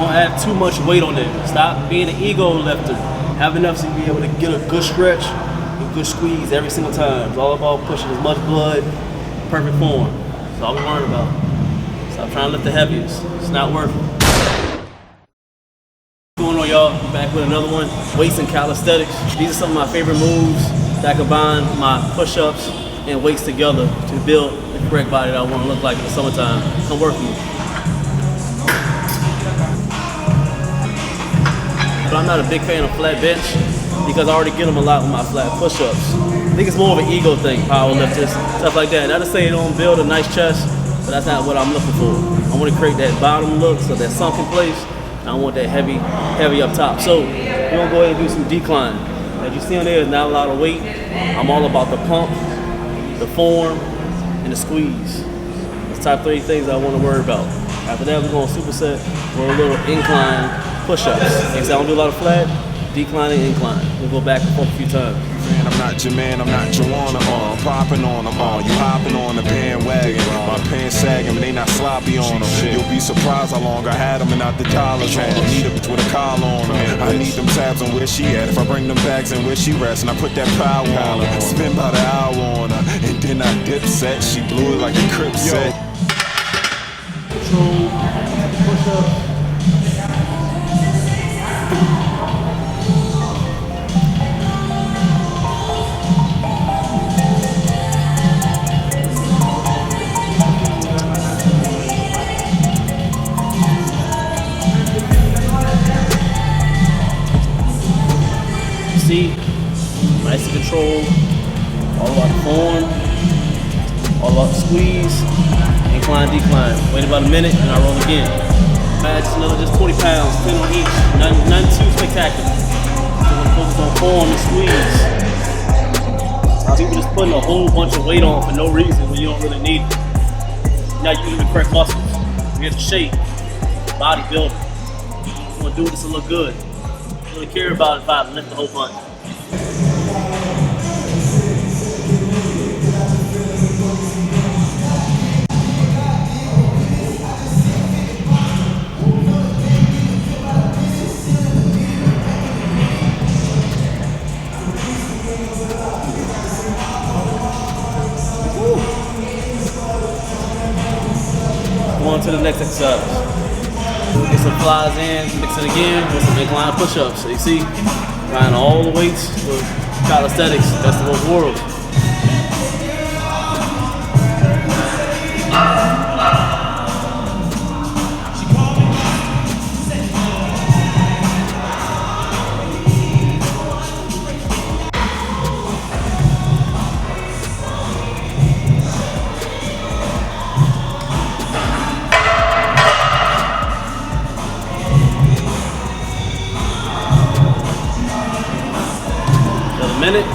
Don't add too much weight on it. Stop being an ego lifter. Have enough so you be able to get a good stretch and good squeeze every single time. It's all about pushing as much blood, perfect form. That's all we learn about. Stop trying to lift the heaviest. It's not worth it. What's going on, y'all? I'm back with another one. Weights and calisthenics. These are some of my favorite moves that combine my push-ups and weights together to build the correct body that I want to look like in the summertime. Come work with me. But I'm not a big fan of flat bench because I already get them a lot with my flat push-ups. I think it's more of an ego thing, power lifters, stuff like that. Not to say it don't build a nice chest, but that's not what I'm looking for. I want to create that bottom look, so that sunken place, and I want that heavy up top. So we're gonna go ahead and do some decline. As you see on there, there's not a lot of weight. I'm all about the pump, the form, and the squeeze. That's the type 3 things I want to worry about. After that, we're going to superset or a little incline push-ups. Like I said, I don't do a lot of flat, decline and incline. We'll go back and forth a few times. Man, I'm not your man, I'm not Giovonni, I'm popping on them, you hopping on the bandwagon, my pants sagging, but they not sloppy on them. You'll be surprised how long I had them and not the dollars on them. Need a bitch with a collar on them. I need them tabs on where she at. If I bring them bags in where she rests, and I put that power on her, spend about an hour on her, and then I dip set. She blew it like a crib set. Control, push-up. See, nice and control, all about the form, all about the squeeze, incline, decline. Wait about a minute and I roll again. Add another just 20 pounds, 10 on each, nothing too spectacular. So we're gonna focus on form and squeeze. Now people just putting a whole bunch of weight on for no reason when you don't really need it. You're not using the correct muscles. You're in shape, bodybuilding. You wanna do this to look good. I don't really care about if I lift the whole bunch. On to the next exercise. Get some flies in, mix it again with some incline push-ups. So you see, trying all the weights for calisthenics, best of both worlds. Minute.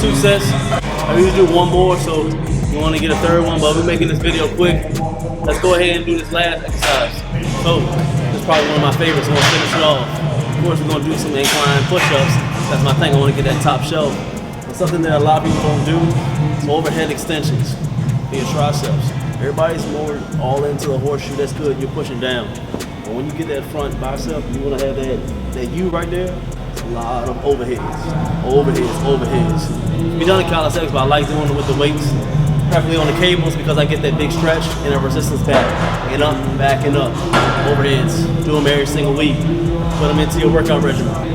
Two sets. I usually do one more, so you want to get a third one, but we're making this video quick. Let's go ahead and do this last exercise. So, this is probably one of my favorites. I want to finish it off. Of course, we're going to do some incline push-ups. That's my thing. I want to get that top shelf. But something that a lot of people don't do is overhead extensions for your triceps. Everybody's more all into the horseshoe. That's good. You're pushing down. But when you get that front bicep, you want to have that U right there. A lot of overheads. We've done in calisthenics, but I like doing it with the weights, preferably on the cables because I get that big stretch and a resistance pack. Backing up, overheads. Do them every single week. Put them into your workout regimen.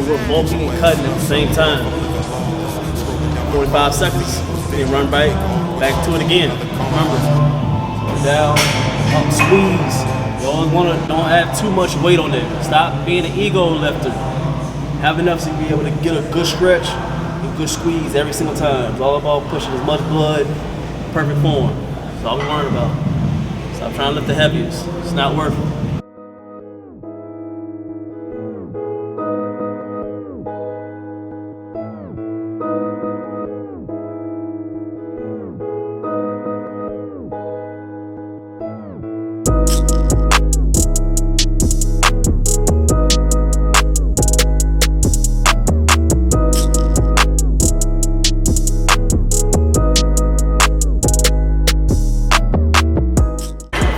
we're bulking and cutting at the same time. 45 seconds. Then run back to it again. Remember, down, up, squeeze. You always want to don't add too much weight on it. Stop being an ego lifter. Have enough to be able to get a good stretch and good squeeze every single time. It's all about pushing as much blood, perfect form. That's all we're worrying about. Stop trying to lift the heaviest. It's not worth it.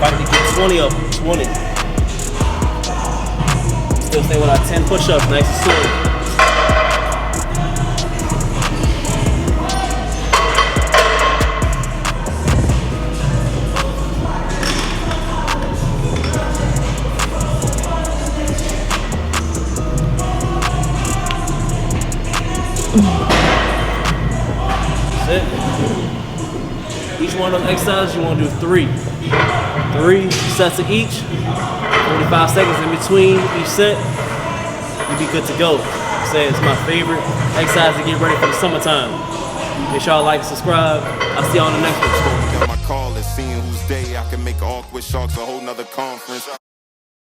Fight to get 20 of them, 20. Still stay with our 10 push-ups, nice and slow. That's it. Each one of those exercises, you want to do 3. 3 sets of each, 45 seconds in between each set, you'll be good to go. Say it's my favorite exercise to get ready for the summertime. Make sure y'all like and subscribe. I'll see y'all on the next one. My call is seeing whose day I can make awkward sharks a whole nother conference.